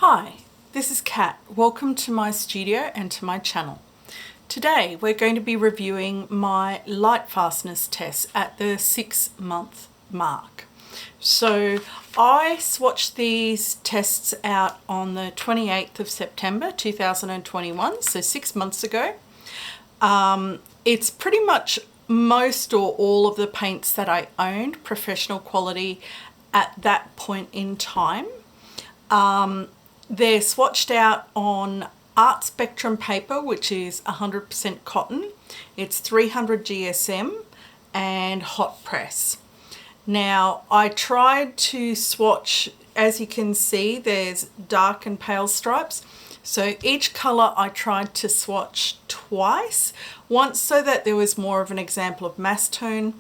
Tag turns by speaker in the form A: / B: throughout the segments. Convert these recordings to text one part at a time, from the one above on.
A: Hi, this is Kat. Welcome to my studio and to my channel. Today we're going to be reviewing my Lightfastness test at the 6-month mark. So I swatched these tests out on the 28th of September 2021, so 6 months ago. It's pretty much most or all of the paints that I owned, professional quality, at that point in time. They're swatched out on art spectrum paper, which is 100% cotton. It's 300 GSM and hot press. Now I tried to swatch, as you can see, there's dark and pale stripes. So each color I tried to swatch twice, once so that there was more of an example of mass tone,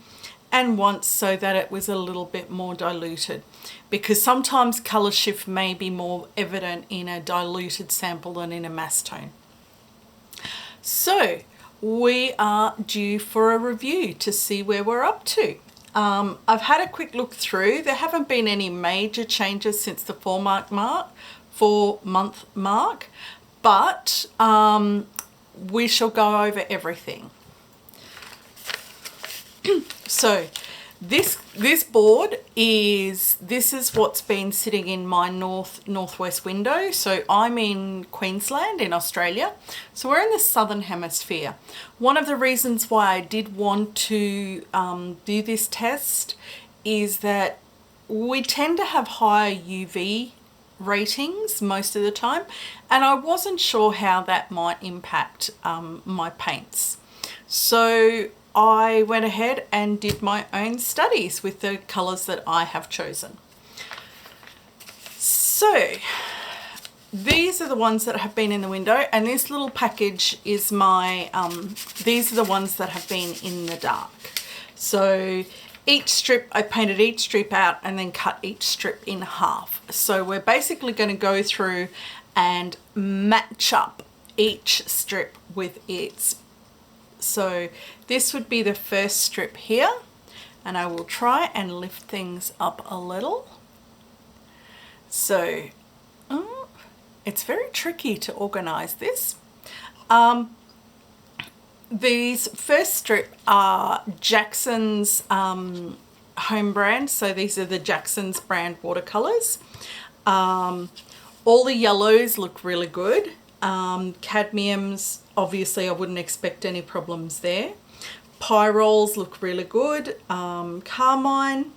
A: and once so that it was a little bit more diluted, because sometimes color shift may be more evident in a diluted sample than in a mass tone. So we are due for a review to see where we're up to. I've had a quick look through. There haven't been any major changes since the 4-month mark, but we shall go over everything. So this board is what's been sitting in my northwest window. So I'm in Queensland in Australia, so we're in the southern hemisphere. One of the reasons why I did want to do this test is that we tend to have higher UV ratings most of the time, and I wasn't sure how that might impact my paints. So I went ahead and did my own studies with the colors that I have chosen. So these are the ones that have been in the window, and this little package is my, these are the ones that have been in the dark. So each strip, I painted each strip out and then cut each strip in half. So we're basically going to go through and match up each strip with its. So this would be the first strip here, and I will try and lift things up a little. So it's very tricky to organize this. These first strip are Jackson's home brand, so these are the Jackson's brand watercolors. All the yellows look really good. Cadmiums, obviously I wouldn't expect any problems there. Pyrols look really good. Carmine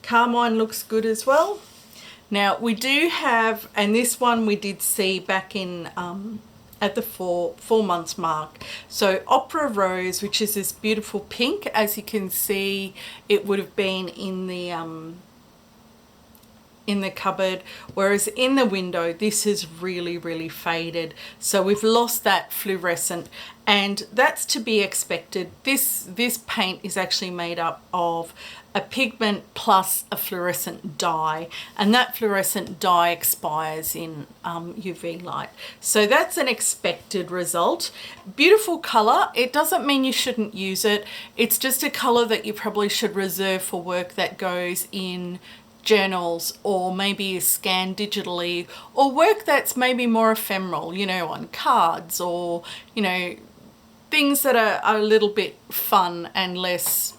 A: looks good as well. Now we do have, and this one we did see back in at the 4 months mark. So Opera Rose, which is this beautiful pink, as you can see, it would have been in the cupboard, whereas in the window this is really faded. So we've lost that fluorescent, and that's to be expected. This paint is actually made up of a pigment plus a fluorescent dye, and that fluorescent dye expires in UV light. So that's an expected result. Beautiful color. It doesn't mean you shouldn't use it. It's just a color that you probably should reserve for work that goes in journals, or maybe scanned digitally, or work that's maybe more ephemeral, you know, on cards, or, you know, things that are a little bit fun and less,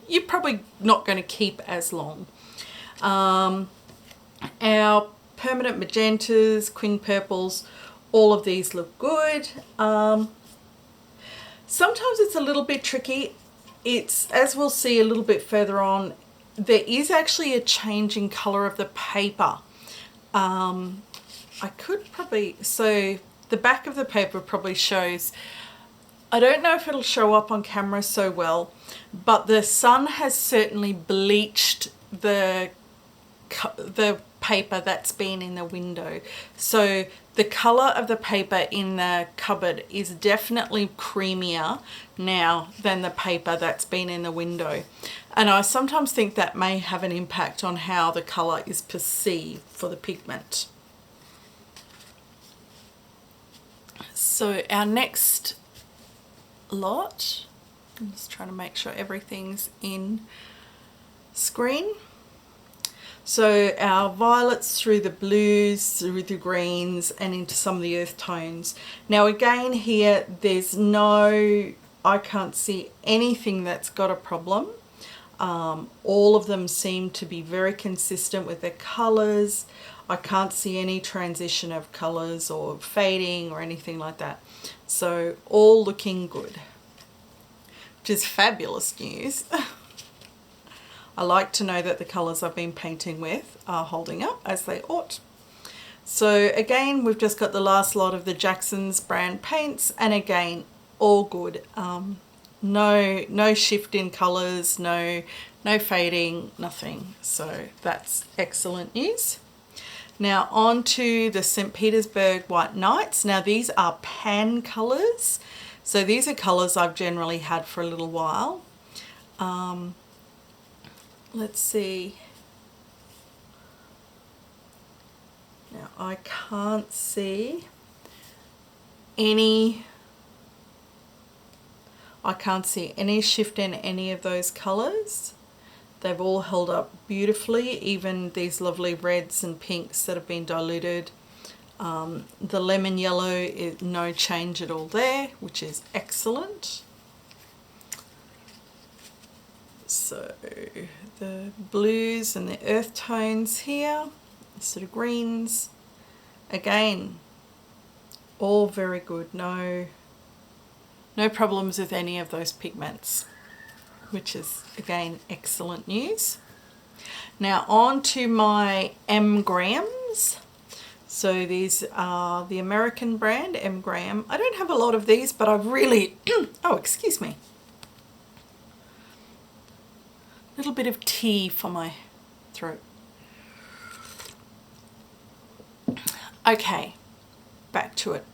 A: you're probably not going to keep as long. Our permanent magentas, quin purples, all of these look good. Sometimes it's a little bit tricky. It's, as we'll see a little bit further on, there is actually a change in color of the paper. I could probably, so the back of the paper probably shows, I don't know if it'll show up on camera so well, but the sun has certainly bleached the paper that's been in the window. So the color of the paper in the cupboard is definitely creamier now than the paper that's been in the window. And I sometimes think that may have an impact on how the color is perceived for the pigment. So our next lot, I'm just trying to make sure everything's in screen. So our violets through the blues, through the greens, and into some of the earth tones. Now again here, there's no, I can't see anything that's got a problem. All of them seem to be very consistent with their colours. I can't see any transition of colours or fading or anything like that. So all looking good, which is fabulous news. I like to know that the colours I've been painting with are holding up as they ought. So again, we've just got the last lot of the Jackson's brand paints, and again, all good. No shift in colours, no fading, nothing. So that's excellent news. Now on to the St. Petersburg White Nights. Now these are pan colours. So these are colours I've generally had for a little while. Let's see. Now I can't see any shift in any of those colours. They've all held up beautifully, even these lovely reds and pinks that have been diluted. The lemon yellow is no change at all there, which is excellent. So the blues and the earth tones here, sort of greens, again, all very good. No problems with any of those pigments, which is again excellent news. Now on to my M grams. So these are the American brand M gram. I don't have a lot of these, but I've really oh, excuse me, a little bit of tea for my throat. Okay, back to it.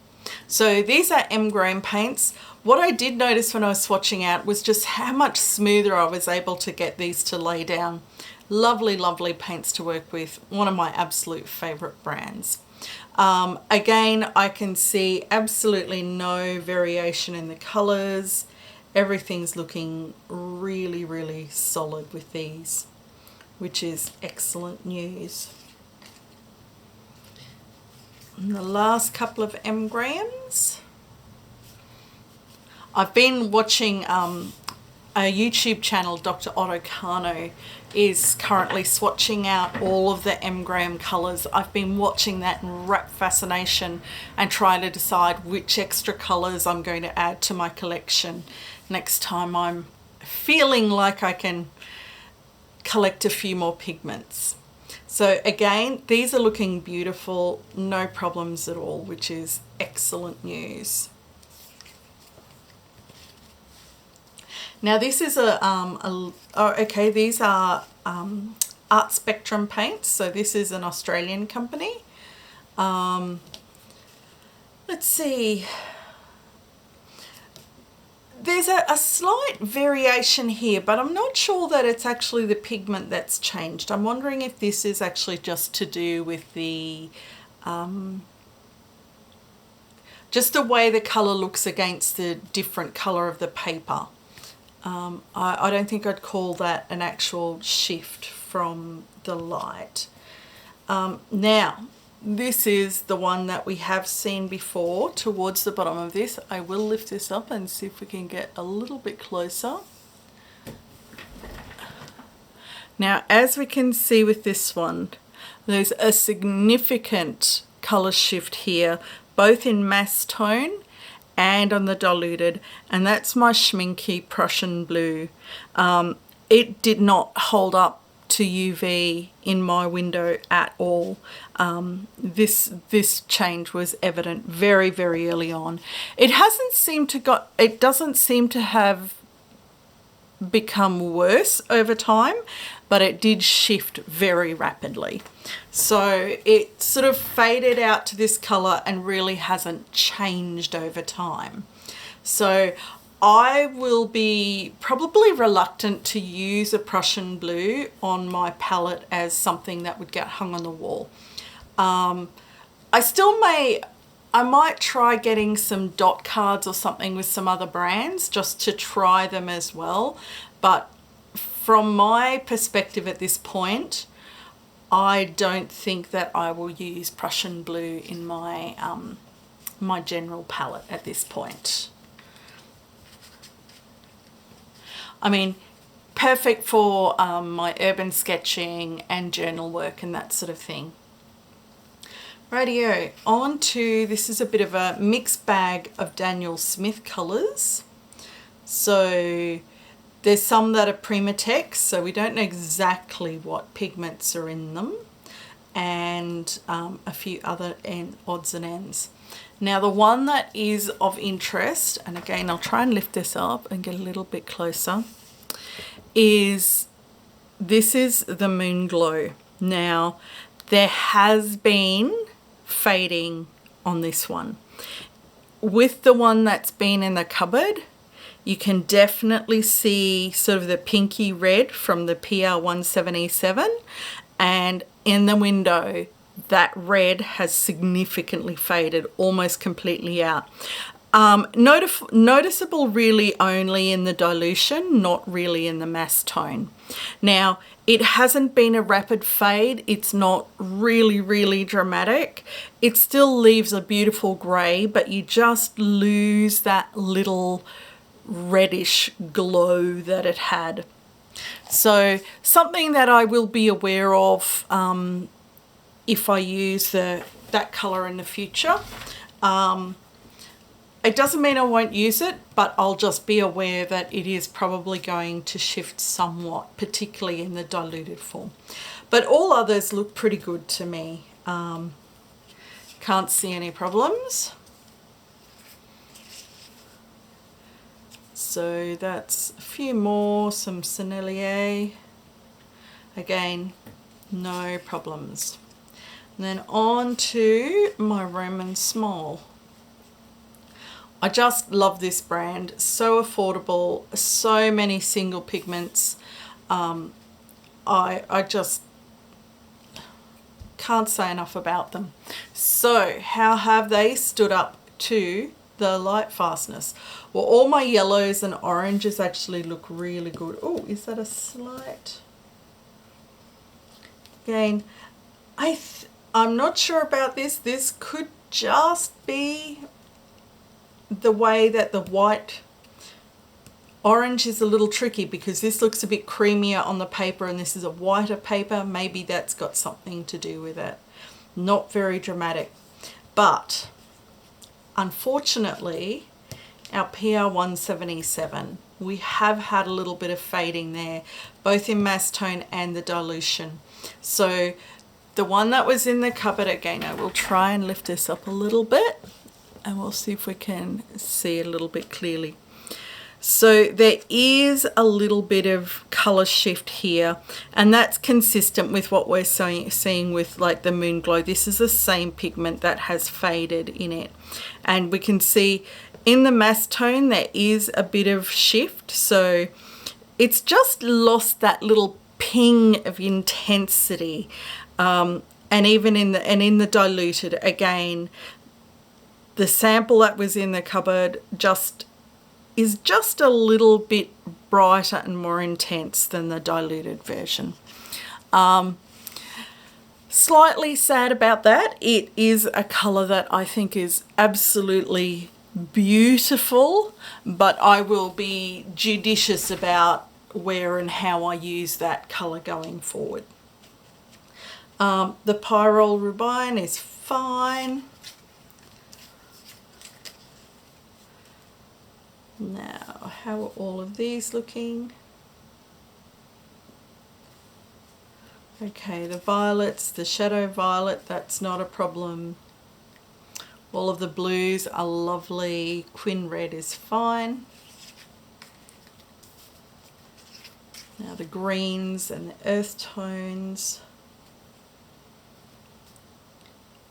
A: So these are M gram paints. What I did notice when I was swatching out was just how much smoother I was able to get these to lay down. Lovely, lovely paints to work with. One of my absolute favorite brands. Again, I can see absolutely no variation in the colors. Everything's looking really, really solid with these, which is excellent news. And the last couple of M grams. I've been watching a YouTube channel, Dr. Otto Kano is currently swatching out all of the M gram colours. I've been watching that in rapt fascination and trying to decide which extra colours I'm going to add to my collection next time I'm feeling like I can collect a few more pigments. So again, these are looking beautiful, no problems at all, which is excellent news. Now this is these are Art Spectrum paints. So this is an Australian company. Let's see. There's a slight variation here, but I'm not sure that it's actually the pigment that's changed. I'm wondering if this is actually just to do with the just the way the colour looks against the different colour of the paper. I don't think I'd call that an actual shift from the light. Now, this is the one that we have seen before towards the bottom of this. I will lift this up and see if we can get a little bit closer. Now, as we can see with this one, there's a significant colour shift here, both in mass tone and on the diluted, and that's my Schmincke Prussian blue. It did not hold up to UV in my window at all. This change was evident very, very early on. It doesn't seem to have become worse over time, but it did shift very rapidly. So it sort of faded out to this color and really hasn't changed over time. So I will be probably reluctant to use a Prussian blue on my palette as something that would get hung on the wall. I might try getting some dot cards or something with some other brands just to try them as well. But from my perspective at this point, I don't think that I will use Prussian blue in my my general palette at this point. I mean, perfect for my urban sketching and journal work and that sort of thing. Rightio, on to, this is a bit of a mixed bag of Daniel Smith colours. So there's some that are Kuretake, so we don't know exactly what pigments are in them, and a few other odds and ends. Now the one that is of interest, and again I'll try and lift this up and get a little bit closer, is this is the Moon Glow. Now there has been fading on this one. With the one that's been in the cupboard, you can definitely see sort of the pinky red from the PR177, and in the window that red has significantly faded, almost completely out. Noticeable really only in the dilution, not really in the mass tone. Now, it hasn't been a rapid fade. It's not really dramatic. It still leaves a beautiful grey, but you just lose that little reddish glow that it had. So something that I will be aware of if I use that colour in the future. It doesn't mean I won't use it, but I'll just be aware that it is probably going to shift somewhat, particularly in the diluted form. But all others look pretty good to me. Can't see any problems. So that's a few more, some Sennelier. Again, no problems. And then on to my Roman Szmal. I just love this brand, so affordable, so many single pigments. I just can't say enough about them. So how have they stood up to the Lightfastness? Well, all my yellows and oranges actually look really good. Oh, is that a slight? Again, I'm not sure about this. This could just be the way that the white orange is a little tricky, because this looks a bit creamier on the paper and this is a whiter paper. Maybe that's got something to do with it. Not very dramatic, but unfortunately our PR177, we have had a little bit of fading there, both in mass tone and the dilution. So the one that was in the cupboard, again I will try and lift this up a little bit and we'll see if we can see it a little bit clearly. So there is a little bit of color shift here, and that's consistent with what we're seeing with like the Moon Glow. This is the same pigment that has faded in it, and we can see in the mass tone there is a bit of shift. So it's just lost that little ping of intensity, and even in the diluted, again, the sample that was in the cupboard is just a little bit brighter and more intense than the diluted version. Slightly sad about that. It is a color that I think is absolutely beautiful, but I will be judicious about where and how I use that color going forward. The Pyrrole Rubine is fine. Now, how are all of these looking? Okay, the violets, the shadow violet, that's not a problem. All of the blues are lovely. Quin red is fine. Now the greens and the earth tones.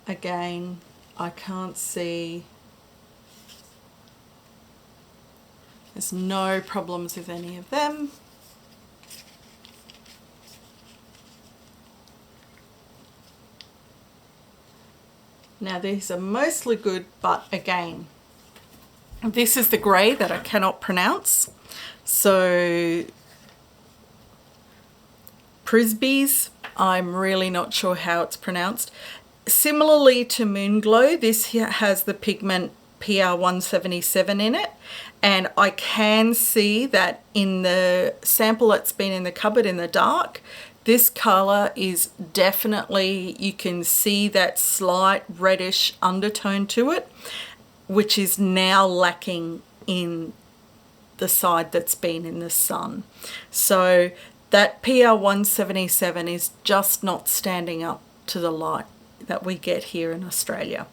A: Again, I can't see. There's no problems with any of them. Now these are mostly good, but again, this is the grey that I cannot pronounce. So Prisby's, I'm really not sure how it's pronounced. Similarly to Moonglow, this here has the pigment PR177 in it, and I can see that in the sample that's been in the cupboard in the dark, this colour is definitely, you can see that slight reddish undertone to it, which is now lacking in the side that's been in the sun. So that PR177 is just not standing up to the light that we get here in Australia.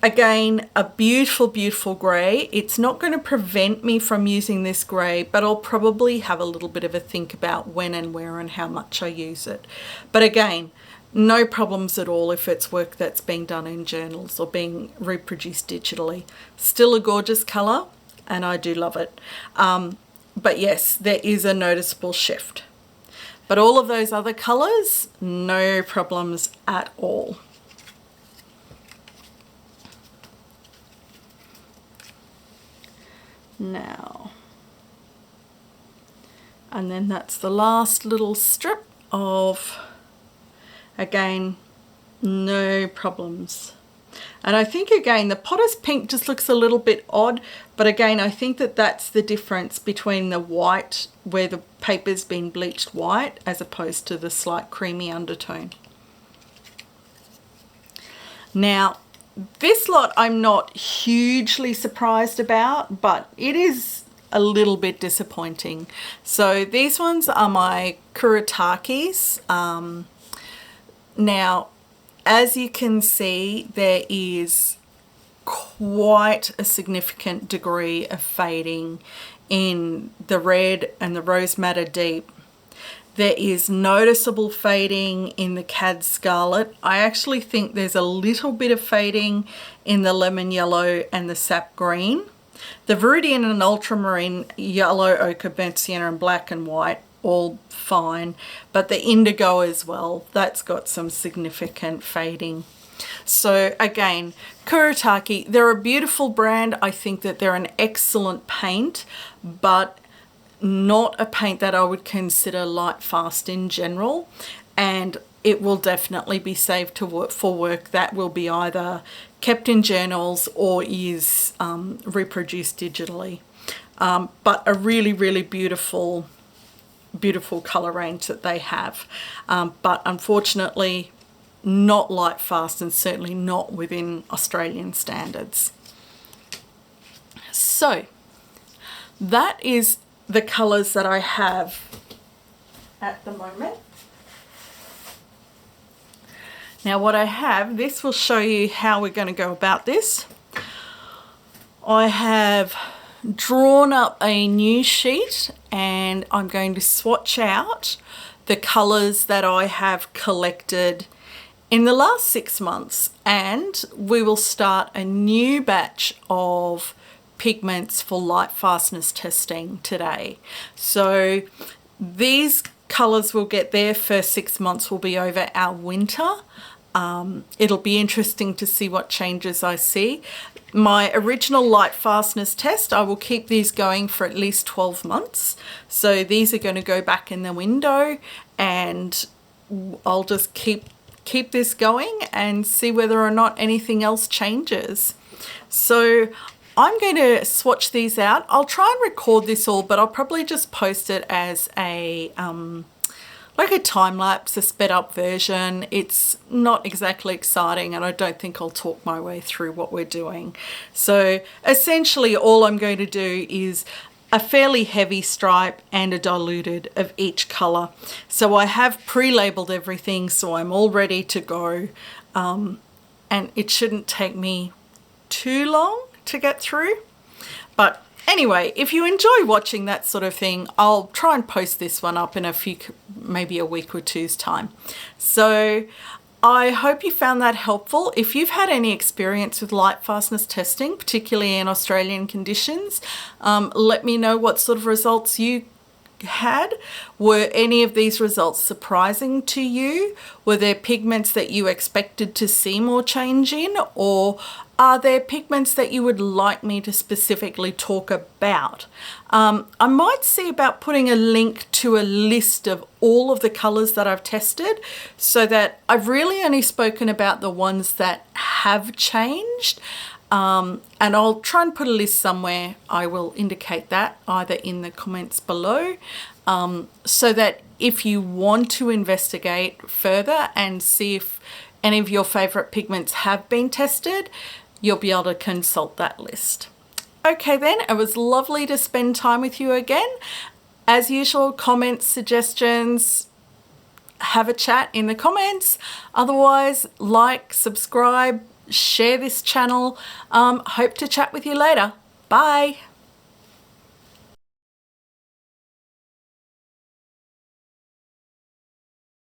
A: Again, a beautiful, beautiful grey. It's not going to prevent me from using this grey, but I'll probably have a little bit of a think about when and where and how much I use it. But again, no problems at all if it's work that's being done in journals or being reproduced digitally. Still a gorgeous colour, and I do love it. But yes, there is a noticeable shift. But all of those other colours, no problems at all. Now, and then that's the last little strip of, again, no problems. And I think again the Potter's Pink just looks a little bit odd, but again I think that that's the difference between the white where the paper's been bleached white as opposed to the slight creamy undertone. Now this lot I'm not hugely surprised about, but it is a little bit disappointing. So these ones are my Kuretakes. Now, as you can see, there is quite a significant degree of fading in the red and the Rose Madder Deep. There is noticeable fading in the Cad Scarlet. I actually think there's a little bit of fading in the Lemon Yellow and the Sap Green. The Viridian and Ultramarine, Yellow, Ochre, Burnt Sienna and Black and White, all fine. But the Indigo as well, that's got some significant fading. So again, Kuretake, they're a beautiful brand. I think that they're an excellent paint, but not a paint that I would consider light fast in general, and it will definitely be saved to work for work that will be either kept in journals or is reproduced digitally. But a really, really beautiful color range that they have, but unfortunately not light fast and certainly not within Australian standards. So that is the colors that I have at the moment. Now what I have, this will show you how we're going to go about this. I have drawn up a new sheet and I'm going to swatch out the colors that I have collected in the last 6 months, and we will start a new batch of pigments for Lightfastness testing today. So these colors will get their first 6 months will be over our winter. It'll be interesting to see what changes I see. My original Lightfastness test, I will keep these going for at least 12 months. So these are going to go back in the window and I'll just keep this going and see whether or not anything else changes. So I'm going to swatch these out. I'll try and record this all, but I'll probably just post it as a like a time-lapse, a sped-up version. It's not exactly exciting and I don't think I'll talk my way through what we're doing. So essentially all I'm going to do is a fairly heavy stripe and a diluted of each colour. So I have pre-labelled everything, so I'm all ready to go. And it shouldn't take me too long to get through. But anyway, if you enjoy watching that sort of thing, I'll try and post this one up in maybe a week or two's time. So I hope you found that helpful. If you've had any experience with Lightfastness testing, particularly in Australian conditions, let me know what sort of results you had. Were any of these results surprising to you? Were there pigments that you expected to see more change in, or are there pigments that you would like me to specifically talk about? I might see about putting a link to a list of all of the colors that I've tested, so that I've really only spoken about the ones that have changed. And I'll try and put a list somewhere. I will indicate that either in the comments below, so that if you want to investigate further and see if any of your favorite pigments have been tested, you'll be able to consult that list. Okay then, it was lovely to spend time with you again. As usual, comments, suggestions, have a chat in the comments. Otherwise, like, subscribe, share this channel. Hope to chat with you later. Bye.